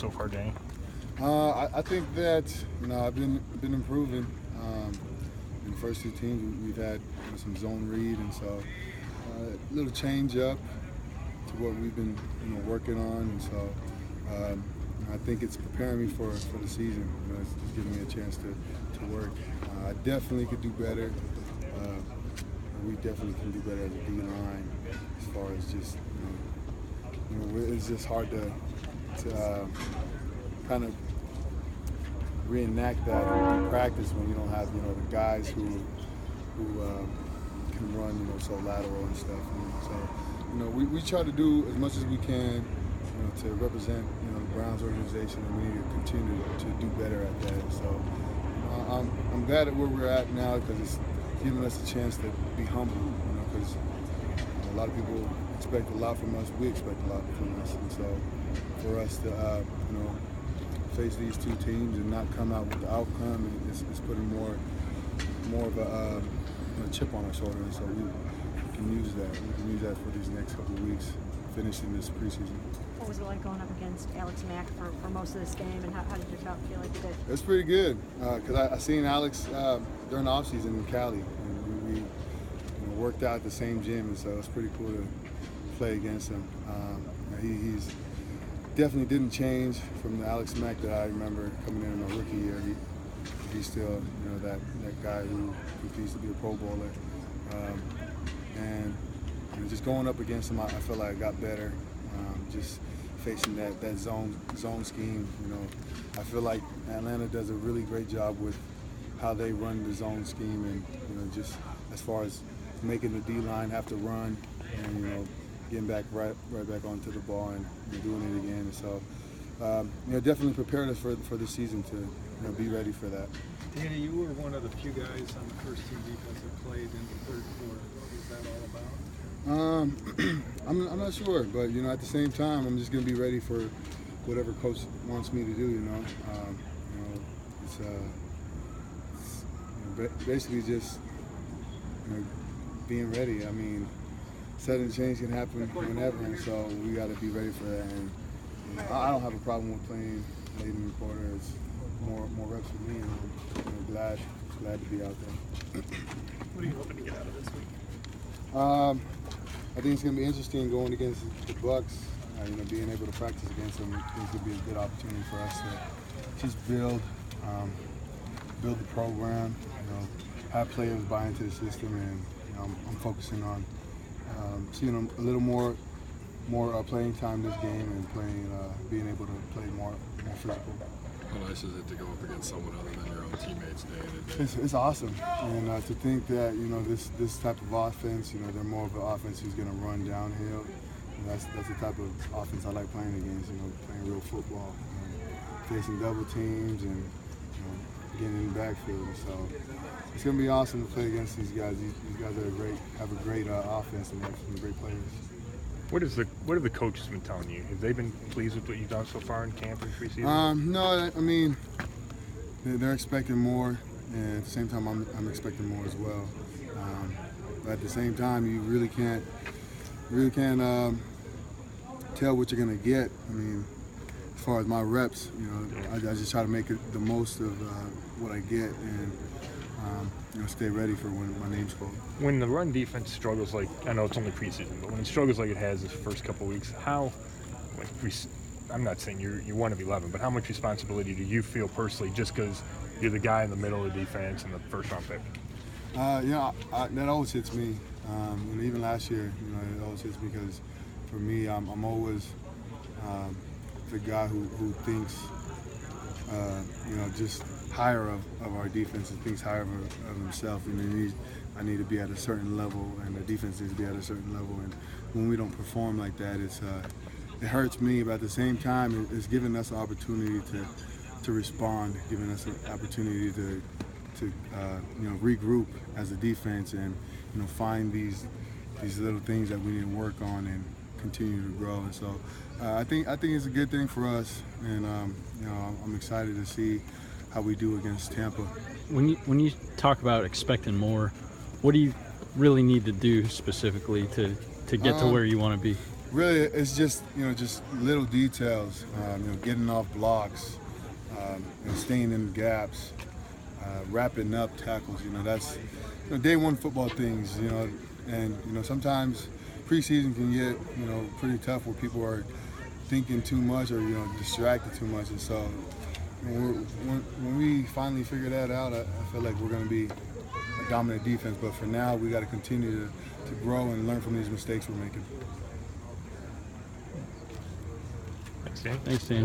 so far, Danny? I think that I've been improving. In the first two teams, we've had some zone read, and so a little change up to what we've been working on, and so I think it's preparing me for the season. It's just giving me a chance to work. I definitely could do better. We definitely can do better as a D line as far as just it's just hard to kind of reenact that in practice when you don't have the guys who can run so lateral and stuff. And so we try to do as much as we can to represent the Browns organization, and we need to continue to do better at that. So I'm glad at where we're at now because it's giving us a chance to be humble. Because a lot of people expect a lot from us. We expect a lot from us, and so for us to face these two teams and not come out with the outcome, it's putting more of a chip on our shoulder. And so we can use that. We can use that for these next couple of weeks, finishing this preseason. What was it like going up against Alex Mack for most of this game, and how did you feel like you did? It's pretty good because I seen Alex during the offseason in Cali, and we worked out at the same gym, and so it's pretty cool to play against him. He's definitely didn't change from the Alex Mack that I remember coming in my rookie year. He's still that guy who competes to be a Pro Bowler, and just going up against him, I feel like I got better. Just facing that zone scheme, I feel like Atlanta does a really great job with how they run the zone scheme, and just as far as making the D line have to run, and getting back right back onto the ball and doing it again. And so definitely prepared us for the season to be ready for that. Danny, you were one of the few guys on the first team defense that played in the third quarter. What was that all about? I'm not sure, but at the same time, I'm just going to be ready for whatever coach wants me to do. It's basically just being ready. I mean, sudden change can happen whenever, and so we got to be ready for that. And I don't have a problem with playing late in the quarter. It's more reps for me, and I'm glad to be out there. What are you hoping to get out of this week? I think it's going to be interesting going against the Bucks. Being able to practice against them, I think it's going to be a good opportunity for us to just build the program. Have players buy into the system, and I'm focusing on seeing them a little more playing time this game and being able to play more physical. How nice is it to go up against someone other than your own teammates day in and day? It's awesome, and to think that this type of offense, they're more of an offense who's going to run downhill. And that's the type of offense I like playing against. Playing real football, facing double teams, and getting in the backfield. So it's going to be awesome to play against these guys. These guys have a great offense, and they have some great players. What have the coaches been telling you? Have they been pleased with what you've done so far in camp and preseason? No, I mean they're expecting more, and at the same time I'm expecting more as well. But at the same time, you really can't tell what you're gonna get. I mean, as far as my reps, I just try to make it the most of what I get, and stay ready for when my name's called. When the run defense struggles, like, I know it's only preseason, but when it struggles like it has this first couple of weeks, I'm not saying you're one of 11, but how much responsibility do you feel personally just because you're the guy in the middle of the defense and the first-round pick? That always hits me. Even last year, it always hits me because for me, I'm always the guy who thinks, just higher of our defense and thinks higher of himself. I need to be at a certain level, and the defense needs to be at a certain level. And when we don't perform like that, it hurts me. But at the same time, it's giving us an opportunity to respond, giving us an opportunity to regroup as a defense and find these little things that we need to work on and continue to grow. And so I think it's a good thing for us, and I'm excited to see how we do against Tampa. When you talk about expecting more, what do you really need to do specifically to get to where you want to be? Really, it's just just little details. Getting off blocks, staying in gaps, wrapping up tackles. That's day one football things. And sometimes preseason can get pretty tough where people are thinking too much or distracted too much. And so when we finally figure that out, I feel like we're going to be a dominant defense. But for now, we got to continue to grow and learn from these mistakes we're making. Thanks, Dan. Thanks, Dan.